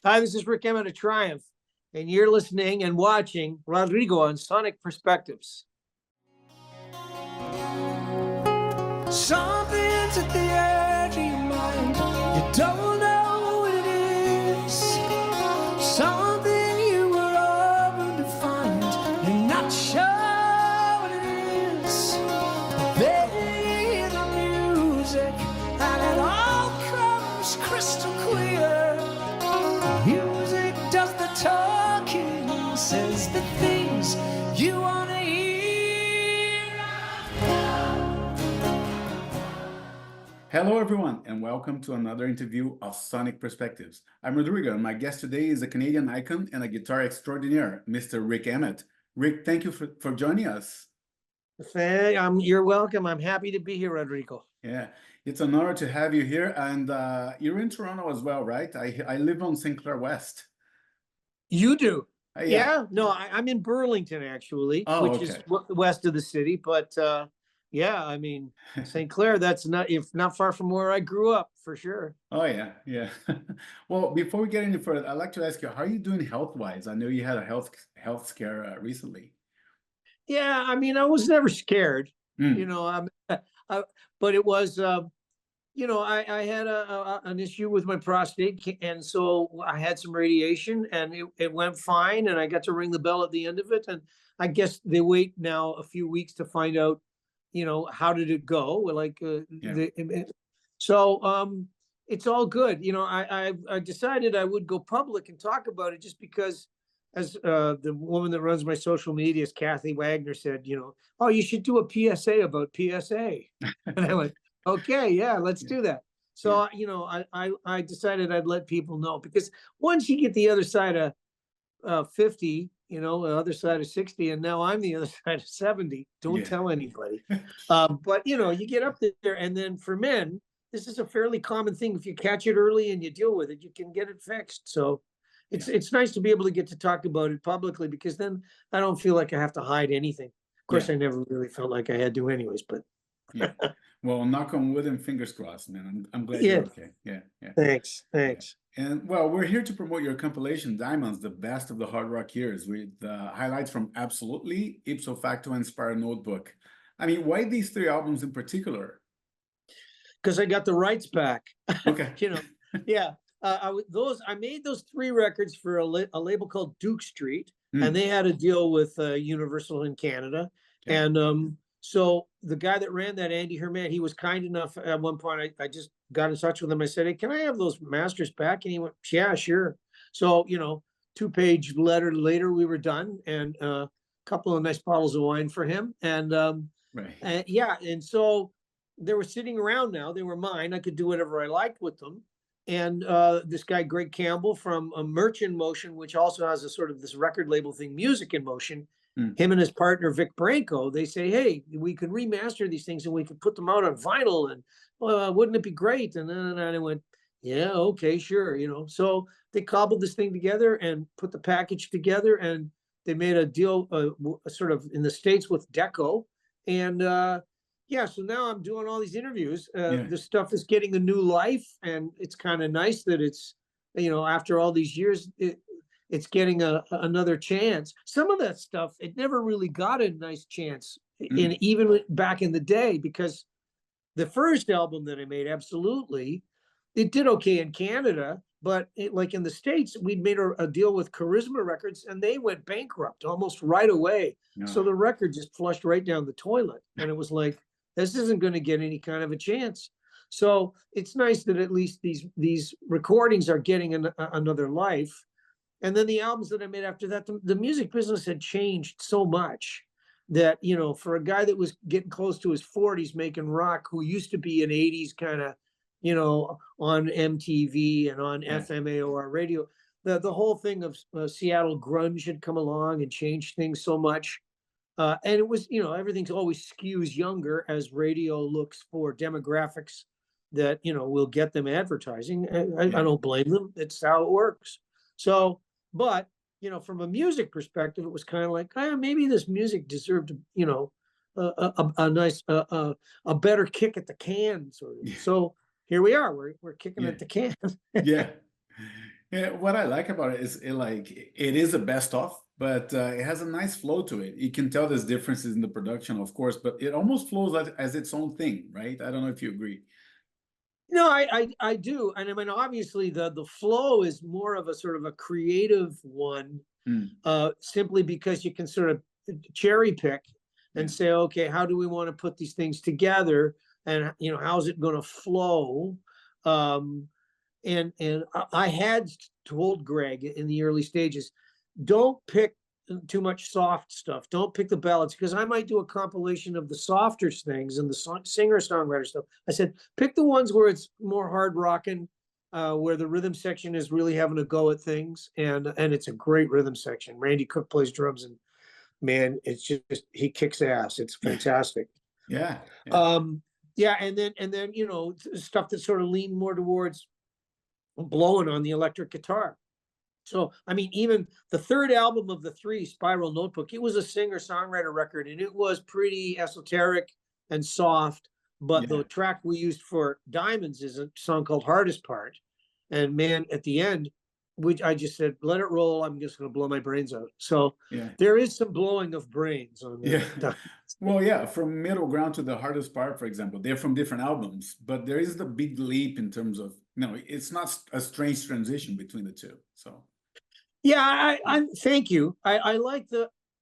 Hi, this is Rik Emmett of Triumph, and you're listening and watching Rodrigo on Sonic Perspectives. Something's at the edge of your mind. You don't know what it is. Something you were hoping to find. You're not sure what it is. Then you hear the music, and it all comes crystal clear. Music does the talking, says the things you want to hear. Hello, everyone, and welcome to another interview of Sonic Perspectives. I'm Rodrigo, and my guest today is a Canadian icon and a guitar extraordinaire, Mr. Rik Emmett. Rik, thank you for joining us. You're welcome. I'm happy to be here, Rodrigo. Yeah, it's an honor to have you here, and you're in Toronto as well, right? I live on St. Clair West. You do? Yeah. Yeah. No, I'm in Burlington, actually, which is west of the city. But yeah, I mean, St. Clair, that's not far from where I grew up, for sure. Oh, yeah, yeah. Well, before we get any further, I'd like to ask you, how are you doing health-wise? I know you had a health scare recently. Yeah, I mean, I was never scared, Mm. you know, but it was, I had an issue with my prostate, and so I had some radiation, and it went fine, and I got to ring the bell at the end of it. And I guess they wait now a few weeks to find out, how did it go? Like, it's all good. I decided I would go public and talk about it just because, as the woman that runs my social media, Kathy Wagner, said, oh, you should do a PSA about PSA. And I went, okay, yeah, let's do that. So, I decided I'd let people know, because once you get the other side of 50, the other side of 60, and now I'm the other side of 70, don't tell anybody. But, you get up there, and then for men, this is a fairly common thing. If you catch it early and you deal with it, you can get it fixed. So it's nice to be able to get to talk about it publicly, because then I don't feel like I have to hide anything. Of course, I never really felt like I had to anyways, but. Yeah. Well, knock on wood and fingers crossed, man. I'm glad you're okay. Yeah. Thanks. Yeah. And well, we're here to promote your compilation, Diamonds, the best of the hard rock years, with highlights from Absolutely, Ipso Facto, Inspired Notebook. I mean, why these three albums in particular? Because I got the rights back. Okay. Yeah. I made those three records for a label called Duke Street, and they had a deal with Universal in Canada. Okay. And so the guy that ran that, Andy Herman, he was kind enough at one point. I just got in touch with him. I said, hey, can I have those masters back? And he went, yeah, sure. So, 2-page letter later, we were done, and a couple of nice bottles of wine for him. And and so they were sitting around now. They were mine. I could do whatever I liked with them. And this guy, Greg Campbell from Merch in Motion, which also has a sort of this record label thing, Music in Motion, him and his partner, Vic Branco, they say, hey, we could remaster these things and we could put them out on vinyl, and wouldn't it be great? And then I went, yeah, okay, sure. So they cobbled this thing together and put the package together, and they made a deal sort of in the States with Deco. And so now I'm doing all these interviews. This stuff is getting a new life, and it's kind of nice that it's, after all these years, it's getting another chance. Some of that stuff, it never really got a nice chance, even back in the day, because the first album that I made, Absolutely, it did okay in Canada, but like in the States, we'd made a deal with Charisma Records, and they went bankrupt almost right away. So the record just flushed right down the toilet, and it was like, this isn't going to get any kind of a chance. So it's nice that at least these recordings are getting another life. And then the albums that I made after that, the music business had changed so much that, for a guy that was getting close to his 40s making rock, who used to be an 80s kind of, on MTV and on FMAOR radio, the whole thing of Seattle grunge had come along and changed things so much. And it was, everything's always skews younger as radio looks for demographics that, will get them advertising. I don't blame them. It's how it works. So, but, from a music perspective, it was kind of like, maybe this music deserved, a nice, a better kick at the can, sort of. So here we are. We're kicking at the can. Yeah, what I like about it is it is a best of, but it has a nice flow to it. You can tell there's differences in the production, of course, but it almost flows as its own thing, right? I don't know if you agree. No, I do. And I mean, obviously the flow is more of a sort of a creative one, Mm, simply because you can sort of cherry pick yeah, and say, okay, how do we want to put these things together? And, you know, how's it going to flow? Um, and I had told Greg in the early stages, don't pick too much soft stuff. Don't pick the ballads, because I might do a compilation of the softer things and the singer-songwriter stuff. I said, pick the ones where it's more hard rocking, where the rhythm section is really having a go at things, and it's a great rhythm section. Randy Cook plays drums, and man, it's just he kicks ass. It's fantastic. yeah, yeah, Um, yeah, and then you know, stuff that sort of lean more towards blowing on the electric guitar. So, I mean, even the third album of the three, Spiral Notebook, it was a singer-songwriter record, and it was pretty esoteric and soft. But yeah. the track we used for Diamonds is a song called Hardest Part. And man, at the end, which I just said, let it roll. I'm just going to blow my brains out. So Yeah. there is some blowing of brains on Yeah. the Well, yeah, from Middle Ground to The Hardest Part, for example, they're from different albums, but there is the big leap in terms of, it's not a strange transition between the two. So, Yeah, I thank you. I like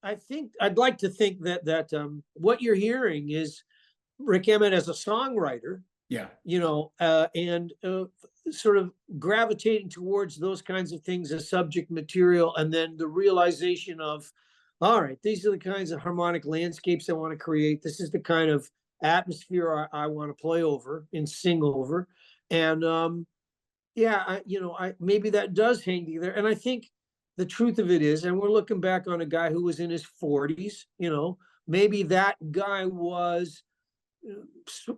I think I'd like to think that what you're hearing is Rik Emmett as a songwriter, yeah, you know, and sort of gravitating towards those kinds of things as subject material, and then the realization of, all right, these are the kinds of harmonic landscapes I want to create. This is the kind of atmosphere I want to play over and sing over, and yeah, I maybe that does hang together, and I think the truth of it is, and we're looking back on a guy who was in his 40s, you know, maybe that guy was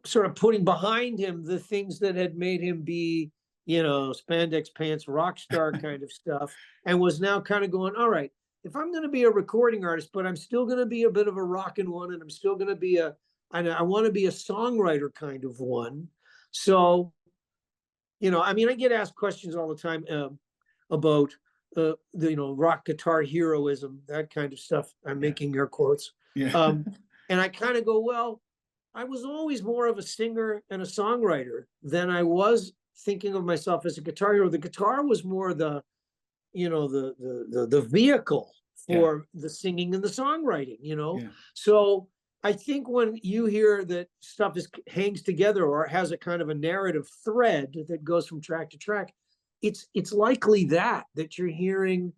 sort of putting behind him the things that had made him be, you know, spandex pants, rock star kind of stuff, and was now kind of going, all right, if I'm going to be a recording artist, but I'm still going to be a bit of a rockin' one, and I'm still going to be I want to be a songwriter kind of one. So, you know, I mean, I get asked questions all the time about the, you know, rock guitar heroism, that kind of stuff. I'm yeah, making air quotes. yeah, And I kind of go, well, I was always more of a singer and a songwriter than I was thinking of myself as a guitar hero. The guitar was more the, you know, the vehicle yeah, for the singing and the songwriting, you know. yeah, So I think when you hear that stuff hangs together or has a kind of a narrative thread that goes from track to track, it's likely that you're hearing,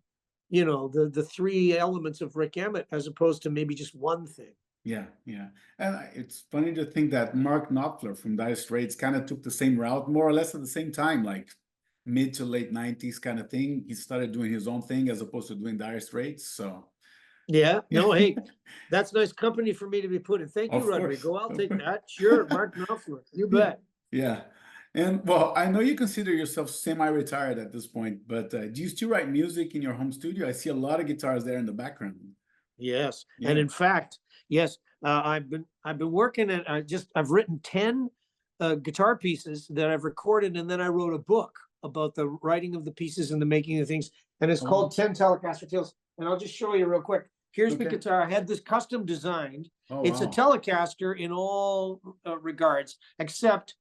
you know, the three elements of Rik Emmett as opposed to maybe just one thing. yeah, yeah. And it's funny to think that Mark Knopfler from Dire Straits kind of took the same route, more or less at the same time, like mid to late 90s kind of thing. He started doing his own thing as opposed to doing Dire Straits. So, Yeah, yeah, no, hey, that's nice company for me to be put in. Thank you, of course. Rodrigo. I'll take that. Sure, Mark Knopfler, you Yeah. bet. Yeah. And well, I know you consider yourself semi-retired at this point, but do you still write music in your home studio? I see a lot of guitars there in the background. Yes, and Yeah. in fact, yes, I've been working at I've written 10 guitar pieces that I've recorded, and then I wrote a book about the writing of the pieces and the making of things, and it's Oh, called wow. 10 Telecaster Tales. And I'll just show you real quick. Here's the Okay. guitar. I had this custom designed. Oh, It's a wow. Telecaster in all regards, except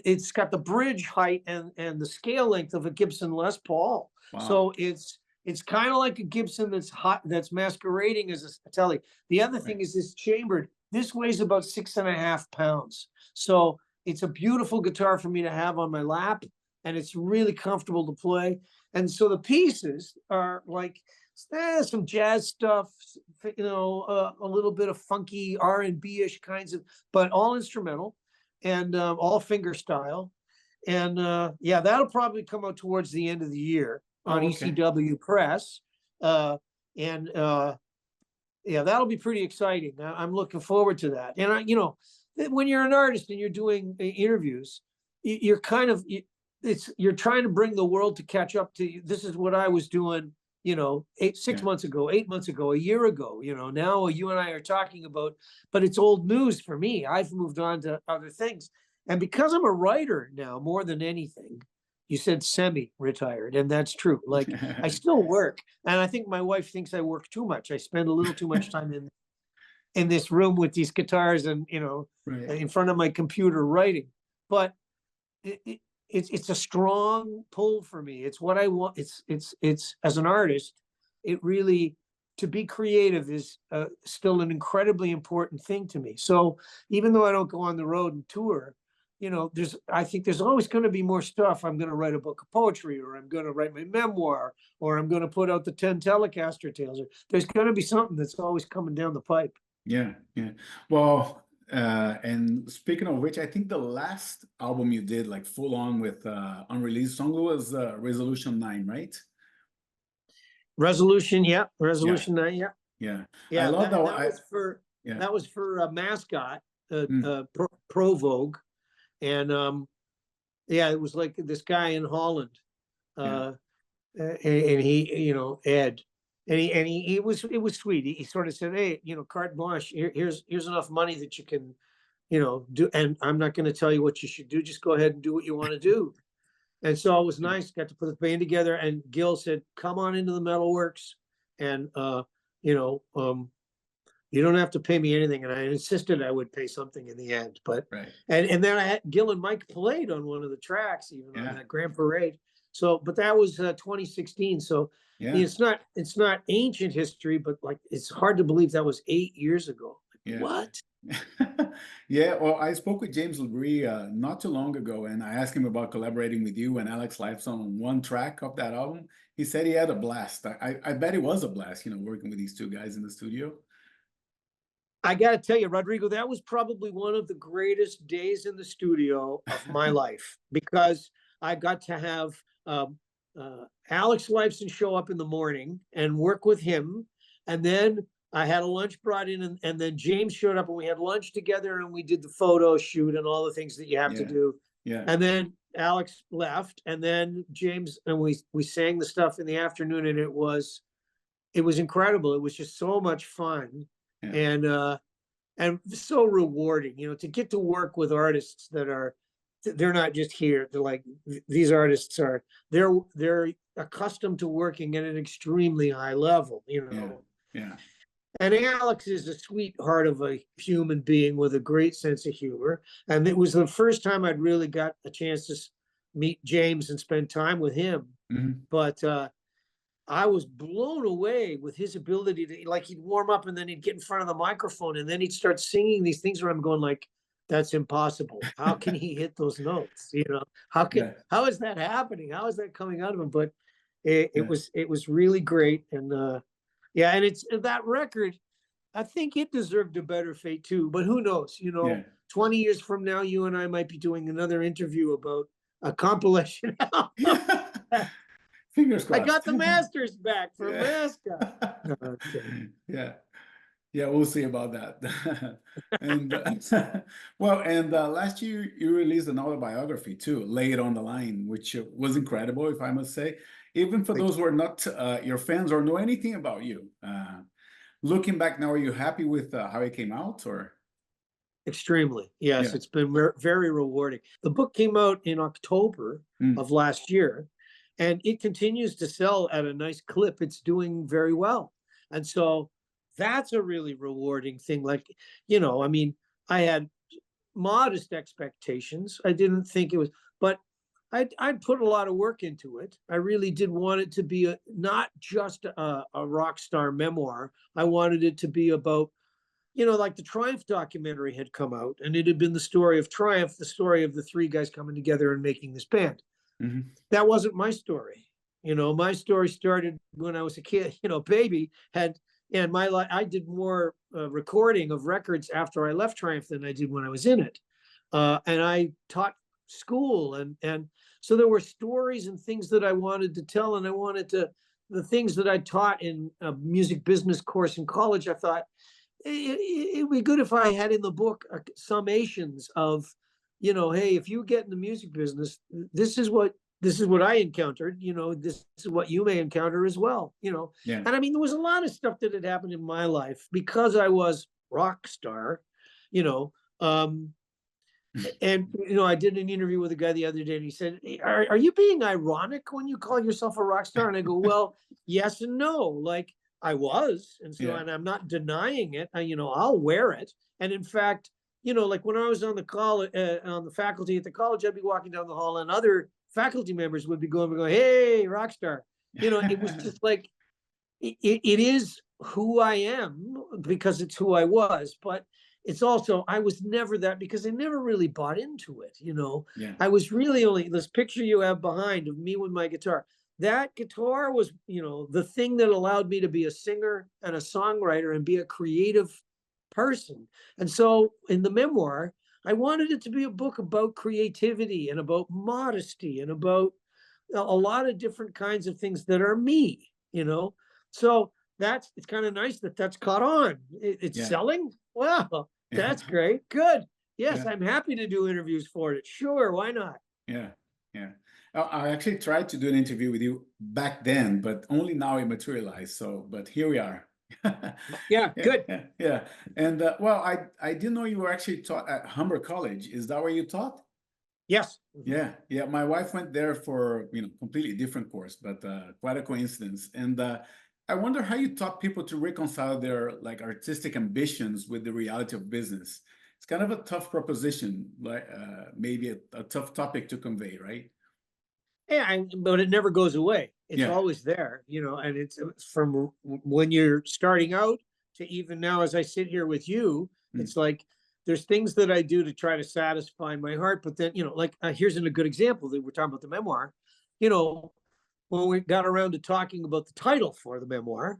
it's got the bridge height and the scale length of a Gibson Les Paul. Wow. So it's kind of like a Gibson that's hot, that's masquerading as a Tele. The other thing Right. is this chambered. This weighs about 6.5 pounds. So it's a beautiful guitar for me to have on my lap, and it's really comfortable to play. And so the pieces are like some jazz stuff, you know, a little bit of funky R&B-ish kinds of, but all instrumental and all finger style. And yeah, that'll probably come out towards the end of the year on Oh, okay. ECW Press. And yeah, that'll be pretty exciting. I'm looking forward to that. And you know, when you're an artist and you're doing interviews, you're kind of you're trying to bring the world to catch up to you. This is what I was doing, you know, 6 Yeah. months ago, 8 months ago, a year ago. You know, now you and I are talking about, but it's old news for me. I've moved on to other things, and because I'm a writer now more than anything, you said semi-retired, and that's true. Like, I still work, and I think my wife thinks I work too much. I spend a little too much time in this room with these guitars and, you know, Right. in front of my computer writing. But it's a strong pull for me. It's what I want. It's as an artist, it really, to be creative is still an incredibly important thing to me. So even though I don't go on the road and tour, you know, I think there's always going to be more stuff. I'm going to write a book of poetry, or I'm going to write my memoir, or I'm going to put out the 10 Telecaster tales. There's going to be something that's always coming down the pipe. Yeah, yeah. Well, and speaking of which, I think the last album you did, like full on with unreleased song, was Resolution 9, right? Resolution, yeah. Resolution 9, yeah. Yeah. Yeah, I love that one. that was for Mascot, Mm. Pro Vogue. And yeah, it was like this guy in Holland, and he, you know, Ed, and he was, it was sweet. He sort of said, hey, you know, carte blanche, here's enough money that you can, you know, do, and I'm not going to tell you what you should do. Just go ahead and do what you want to do. And so it was nice. Got to put the band together, and Gil said, come on into the Metalworks, and you know, you don't have to pay me anything. And I insisted I would pay something in the end. But Right. and then I had Gil and Mike played on one of the tracks, even on that Grand Parade. So, but that was 2016. So Yeah. it's not ancient history, but like, it's hard to believe that was 8 years ago. Yeah. What? Yeah, well, I spoke with James LABRIE not too long ago, and I asked him about collaborating with you and Alex LIFESON on one track of that album. He said he had a blast. I bet it was a blast, you know, working with these two guys in the studio. I got to tell you, Rodrigo, that was probably one of the greatest days in the studio of my life, because I got to have Alex LIFESON show up in the morning and work with him. And then I had a lunch brought in, and then James showed up, and we had lunch together, and we did the photo shoot and all the things that you have to do. Yeah. And then Alex left, and then James, and we sang the stuff in the afternoon, and it was incredible. It was just so much fun. Yeah. And so rewarding, you know, to get to work with artists that are, they're not just here. They're like, these artists are, they're accustomed to working at an extremely high level, you know. Yeah. And Alex is a sweetheart of a human being with a great sense of humor. And it was the first time I'd really got a chance to meet James and spend time with him. Mm-hmm. But I was blown away with his ability to, like, he'd warm up and then he'd get in front of the microphone and then he'd start singing these things where I'm going like, that's impossible. How can he hit those notes? You know, how is that happening? How is that coming out of him? But it was really great. And yeah, and it's that record, I think it deserved a better fate too, but who knows, you know, 20 years from now, you and I might be doing another interview about a compilation album. Fingers crossed. I got the masters back for Mascot. Okay. Yeah, we'll see about that. And well, and last year you released an autobiography too, Lay It on the Line, which was incredible, if I must say. Even for those who are not your fans or know anything about you, looking back now, are you happy with how it came out, or? Extremely, yes. It's been very rewarding. The book came out in October of last year, and it continues to sell at a nice clip. It's doing very well. And so that's a really rewarding thing. Like, you know, I mean, I had modest expectations. I didn't think it was, but I'd put a lot of work into it. I really did want it to be not just a rock star memoir. I wanted it to be about, you know, like the Triumph documentary had come out, and it had been the story of Triumph, the story of the three guys coming together and making this band. Mm-hmm. That wasn't my story. You know, my story started when I was a kid, you know, baby had, and I did more recording of records after I left Triumph than I did when I was in it. And I taught school, and so there were stories and things that I wanted to tell, and I wanted to, the things that I taught in a music business course in college, I thought it'd be good if I had in the book summations of, you know, hey, if you get in the music business, this is what I encountered, you know, this is what you may encounter as well, you know. And I mean, there was a lot of stuff that had happened in my life because I was rock star, you know. And, you know, I did an interview with a guy the other day and he said, are you being ironic when you call yourself a rock star? And I go, well, yes and no. Like I was. And so, Yeah. and I'm not denying it. You know, I'll wear it. And in fact, you know, like when I was on the college, on the faculty at the college, I'd be walking down the hall and other faculty members would be going, hey, rock star. You know, it was just like, it is who I am because it's who I was. But it's also, I was never that because I never really bought into it, you know. Yeah. I was really only, this picture you have behind of me with my guitar, that guitar was, you know, the thing that allowed me to be a singer and a songwriter and be a creative person. And so in the memoir, I wanted it to be a book about creativity and about modesty and about a lot of different kinds of things that are me, you know. So that's, it's kind of nice that that's caught on. It's selling. Wow, that's great. Good. Yes, I'm happy to do interviews for it. Sure, why not? Yeah, yeah. I actually tried to do an interview with you back then, but only now it materialized. So, but here we are. Yeah, good. Yeah. And well, I didn't know you were actually taught at Humber College. Is that where you taught? Yes. Yeah, yeah. My wife went there for, you know, completely different course, but quite a coincidence. And I wonder how you taught people to reconcile their like artistic ambitions with the reality of business. It's kind of a tough proposition, like maybe a tough topic to convey, right? Yeah, but it never goes away. It's always there, you know, and it's from when you're starting out to even now, as I sit here with you, it's like, there's things that I do to try to satisfy my heart, but then, you know, like, here's a good example that we're talking about the memoir, you know, when we got around to talking about the title for the memoir,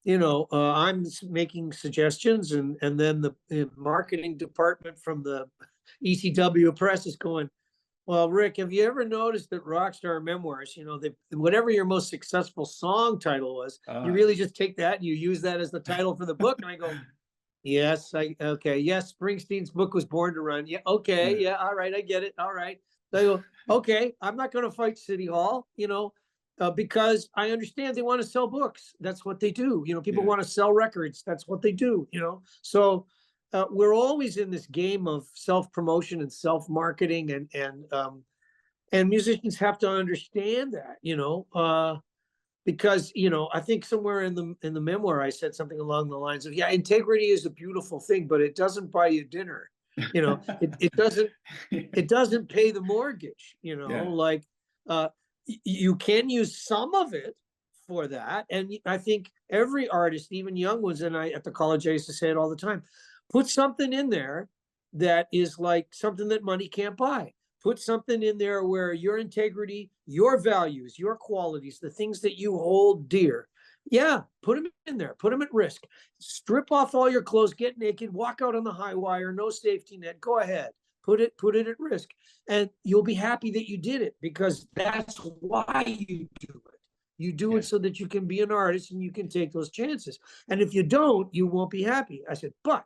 you know, I'm making suggestions and then the marketing department from the ECW press is going, well, Rick, have you ever noticed that Rockstar Memoirs, you know, whatever your most successful song title was, you really just take that and you use that as the title for the book? And I go, yes, okay, yes, Springsteen's book was Born to Run. Yeah, okay, yeah, all right, I get it, all right. So I go, okay, I'm not going to fight City Hall, you know, because I understand they want to sell books. That's what they do. You know, people want to sell records. That's what they do, you know. So we're always in this game of self-promotion and self-marketing, and musicians have to understand that, you know, because, you know, I think somewhere in the memoir I said something along the lines of, yeah, integrity is a beautiful thing, but it doesn't buy you dinner. You know, it doesn't pay the mortgage, you know, like you can use some of it for that. And I think every artist, even young ones, and I at the college I used to say it all the time, put something in there that is like something that money can't buy. Put something in there where your integrity, your values, your qualities, the things that you hold dear, put them in there, put them at risk. Strip off all your clothes, get naked, walk out on the high wire, no safety net, go ahead, put it at risk. And you'll be happy that you did it, because that's why you do it. You do it so that you can be an artist and you can take those chances. And if you don't, you won't be happy. I said, but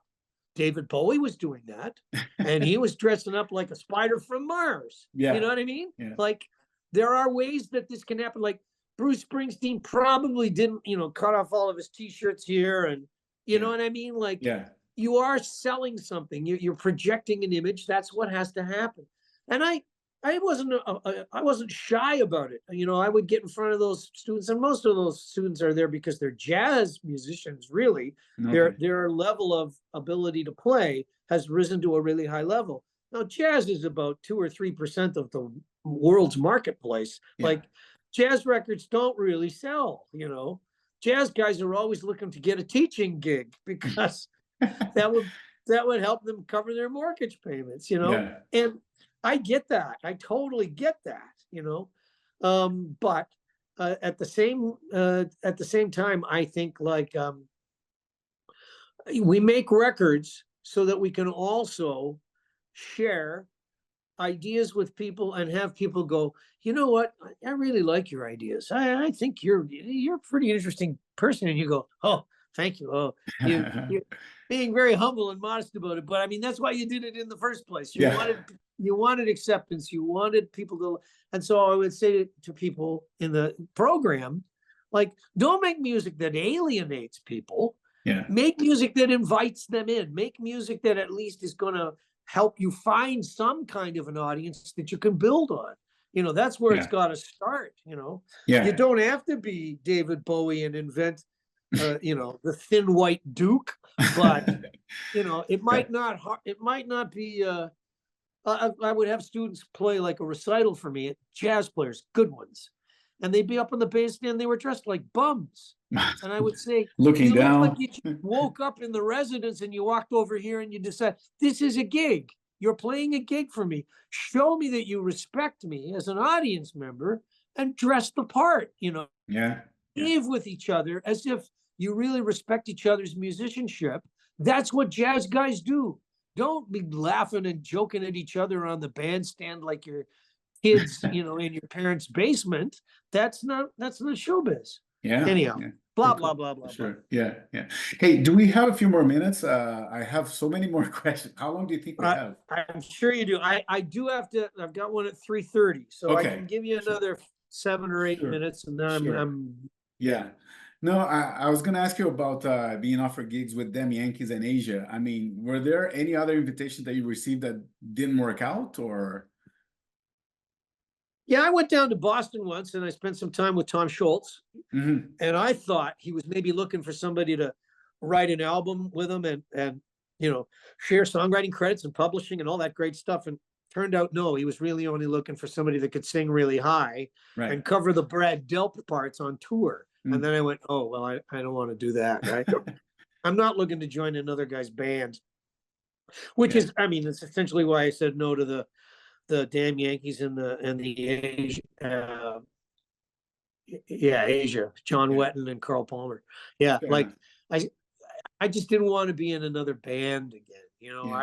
David Bowie was doing that, and he was dressing up like a spider from Mars. You know what I mean? Like, there are ways that this can happen. Like, Bruce Springsteen probably didn't, you know, cut off all of his t-shirts here, and you know what I mean? Like, you are selling something. You're projecting an image. That's what has to happen. And I wasn't shy about it. You know, I would get in front of those students, and most of those students are there because they're jazz musicians, really. Their level of ability to play has risen to a really high level. Now, jazz is about 2 or 3% of the world's marketplace. Like, jazz records don't really sell, you know. Jazz guys are always looking to get a teaching gig because that would help them cover their mortgage payments, you know. And I get that. I totally get that, you know. But at the same time, I think, like, we make records so that we can also share ideas with people and have people go, you know what, I really like your ideas. I think you're a pretty interesting person. And you go, oh, thank you. Oh, you're being very humble and modest about it. But I mean, that's why you did it in the first place. You wanted acceptance. You wanted people to. And so I would say to people in the program, like, don't make music that alienates people. Make music that invites them in. Make music that at least is going to help you find some kind of an audience that you can build on. You know, that's where it's got to start. You know, you don't have to be David Bowie and invent, you know, the thin white Duke, but you know, it might not be. I would have students play like a recital for me, jazz players, good ones, and they'd be up on the bandstand. They were dressed like bums, and I would say, looking "You down, look like you just woke up in the residence and you walked over here and you decided this is a gig. You're playing a gig for me. Show me that you respect me as an audience member and dress the part. You know, behave with each other as if you really respect each other's musicianship. That's what jazz guys do. Don't be laughing and joking at each other on the bandstand like your kids, you know, in your parents' basement. That's not showbiz." Anyhow, blah, blah, blah, blah. Sure. Yeah. Hey, do we have a few more minutes? I have so many more questions. How long do you think we have? I'm sure you do. I do have to, I've got one at 3:30, so I can give you another 7 or 8 minutes, and then I'm No, I was going to ask you about being offered gigs with them Yankees in Asia. I mean, were there any other invitations that you received that didn't work out, or? Yeah, I went down to Boston once and I spent some time with Tom Schultz, and I thought he was maybe looking for somebody to write an album with him and you know, share songwriting credits and publishing and all that great stuff. And turned out, no, he was really only looking for somebody that could sing really high and cover the Brad Delp parts on tour. And then I went, oh, well, I don't want to do that, right? I'm not looking to join another guy's band, which is, I mean, that's essentially why I said no to the damn Yankees and the Asia, Asia, John Wetton and Carl Palmer. Like I just didn't want to be in another band again. You know,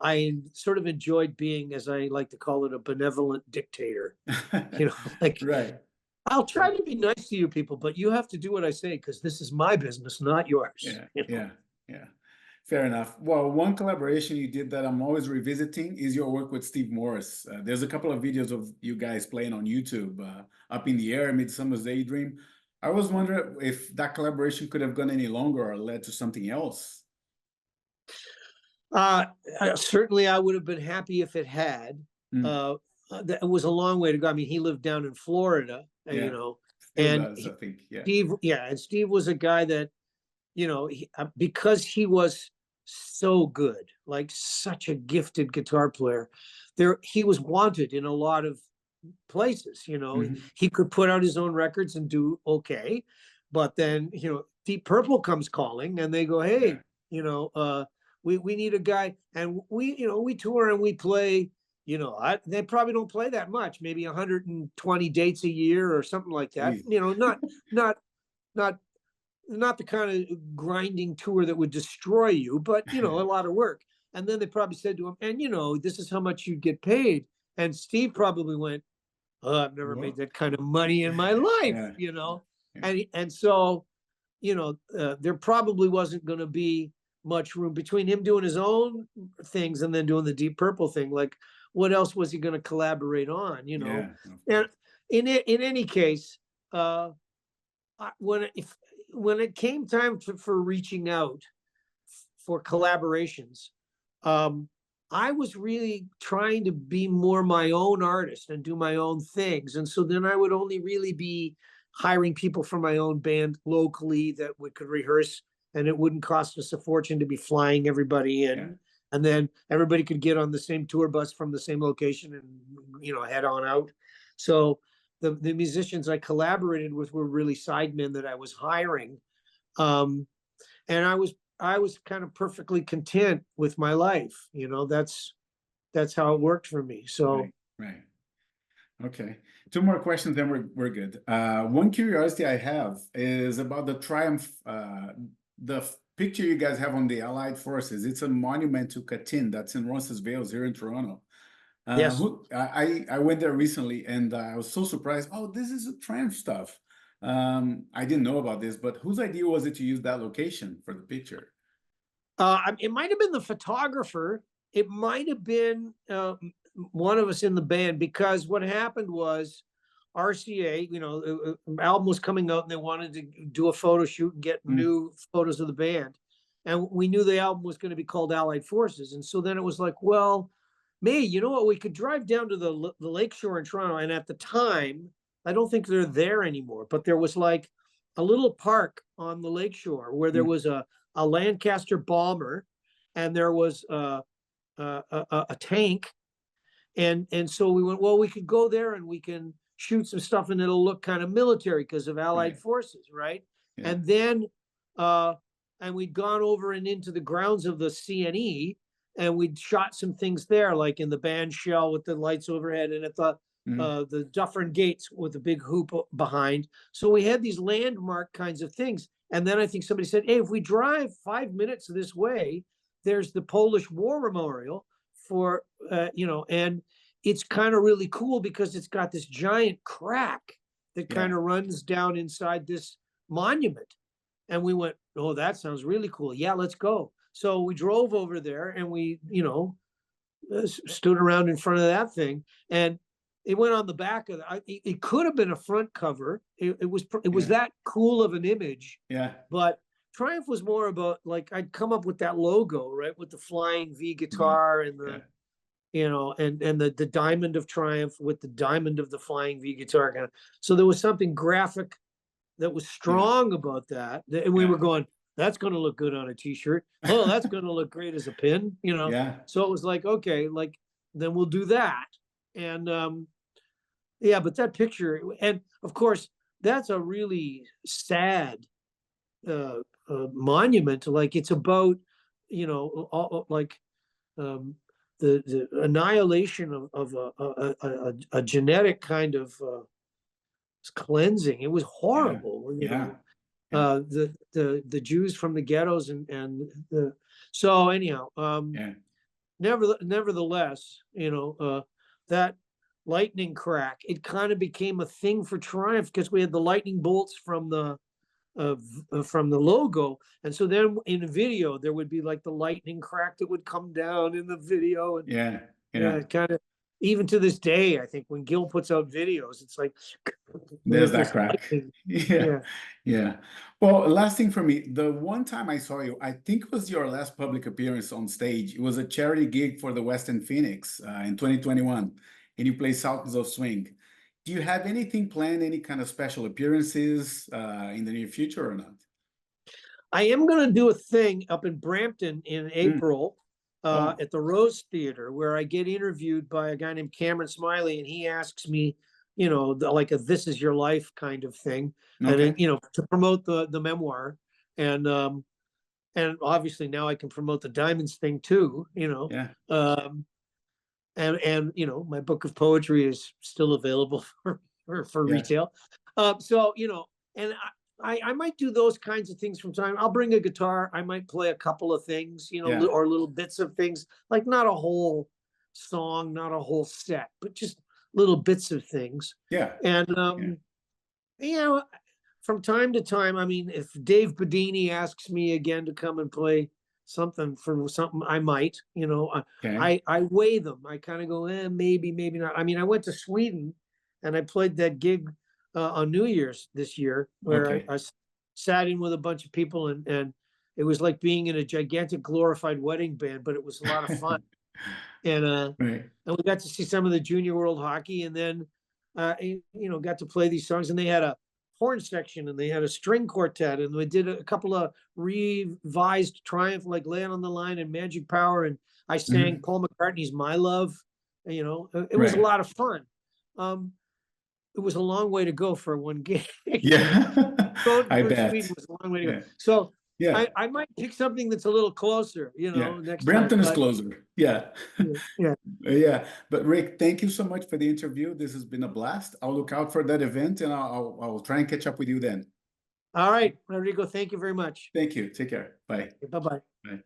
I sort of enjoyed being, as I like to call it, a benevolent dictator. You know, like I'll try to be nice to you people, but you have to do what I say because this is my business, not yours. Yeah. Fair enough. Well, one collaboration you did that I'm always revisiting is your work with Steve Morris. There's a couple of videos of you guys playing on YouTube, Up in the Air, Midsummer's Daydream. I was wondering if that collaboration could have gone any longer or led to something else. Certainly, I would have been happy if it had. It was a long way to go. I mean, he lived down in Florida, you know, and I think, Steve, and Steve was a guy that, you know, because he was so good, like such a gifted guitar player, he was wanted in a lot of places. You know, he could put out his own records and do okay, but then, you know, Deep Purple comes calling and they go, hey, you know, we need a guy, and we tour and we play. You know, they probably don't play that much, maybe 120 dates a year or something like that. You know, not the kind of grinding tour that would destroy you, but, you know, a lot of work. And then they probably said to him, and, you know, this is how much you get paid. And Steve probably went, oh, I've never made that kind of money in my life, you know? And so, you know, there probably wasn't going to be much room between him doing his own things and then doing the Deep Purple thing. Like, what else was he going to collaborate on, you know? And in any case, when it came time for reaching out for collaborations, I was really trying to be more my own artist and do my own things. And so then I would only really be hiring people from my own band locally that we could rehearse, and it wouldn't cost us a fortune to be flying everybody in. And then everybody could get on the same tour bus from the same location and, you know, head on out. So the musicians I collaborated with were really sidemen that I was hiring. And I was kind of perfectly content with my life. You know, that's how it worked for me. So right. Okay. 2 more questions, then we're good. One curiosity I have is about the Triumph, the picture you guys have on the Allied Forces. It's a monument to Katyn that's in Roncesvalles here in Toronto. Yes. I went there recently and I was so surprised. Oh, this is a Triumph stuff. I didn't know about this, but whose idea was it to use that location for the picture? It might have been the photographer. It might have been one of us in the band, because what happened was RCA, you know, album was coming out and they wanted to do a photo shoot and get new photos of the band. and we knew the album was going to be called Allied Forces. And so then it was like, well, May, you know what? We could drive down to the lakeshore in Toronto. And at the time, I don't think they're there anymore, but there was like a little park on the lakeshore where there was a Lancaster bomber, and there was a tank. And so we went, well, we could go there and we can shoot some stuff and it'll look kind of military because of Allied forces, right? Yeah. And then, and we'd gone over and into the grounds of the CNE, and we'd shot some things there, like in the band shell with the lights overhead, and at the Dufferin Gates with the big hoop behind. So we had these landmark kinds of things. And then I think somebody said, hey, if we drive 5 minutes this way, there's the Polish War Memorial for, and it's kind of really cool because it's got this giant crack that kind of runs down inside this monument. And we went, oh, that sounds really cool. Yeah, let's go. So we drove over there and we, stood around in front of that thing, and it went on the back of it could have been a front cover. It was that cool of an image. Yeah. But Triumph was more about, like, I'd come up with that logo, right, with the flying V guitar and the, and the diamond of Triumph with the diamond of the flying V guitar kind of. So there was something graphic that was strong about that, and we were going, that's going to look good on a t-shirt. Oh, that's going to look great as a pin, So it was like, okay, like, then we'll do that. And but that picture, and of course, that's a really sad monument. Like, it's about, the annihilation of a genetic kind of cleansing. It was horrible. The Jews from the ghettos and so anyhow, nevertheless, that lightning crack, it kind of became a thing for Triumph because we had the lightning bolts from the logo, and so then in a video there would be like the lightning crack that would come down in the video, and kind of, even to this day, I think when Gil puts out videos, it's like there's that crack. Yeah. Well, last thing for me, the one time I saw you, I think it was your last public appearance on stage. It was a charity gig for the West End Phoenix in 2021, and you play Sultans of Swing. Do you have anything planned, any kind of special appearances in the near future or not? I am going to do a thing up in Brampton in April. At the Rose Theater, where I get interviewed by a guy named Cameron Smiley, and he asks me, like a "This Is Your Life" kind of thing, and then, to promote the memoir, and obviously now I can promote the Diamonds thing too, and my book of poetry is still available for retail, so and I might do those kinds of things from time. I'll bring a guitar. I might play a couple of things, or little bits of things, like not a whole song, not a whole set, but just little bits of things. Yeah. And, from time to time, I mean, if Dave Bedini asks me again to come and play something for something, I might, I weigh them. I kind of go, maybe, maybe not. I mean, I went to Sweden and I played that gig on New Year's this year, where I sat in with a bunch of people, and it was like being in a gigantic glorified wedding band, but it was a lot of fun. And and we got to see some of the Junior World Hockey, and then got to play these songs, and they had a horn section and they had a string quartet, and we did a couple of revised Triumph, like Lay It on the Line and Magic Power, and I sang Paul McCartney's My Love. It was a lot of fun. It was a long way to go for one gig. I bet. Sweden was a long way to go. So I might pick something that's a little closer, next Brampton time, is closer. Yeah. But Rik, thank you so much for the interview. This has been a blast. I'll look out for that event, and I'll try and catch up with you then. All right, Rodrigo, thank you very much. Thank you. Take care. Bye. Bye-bye. Bye.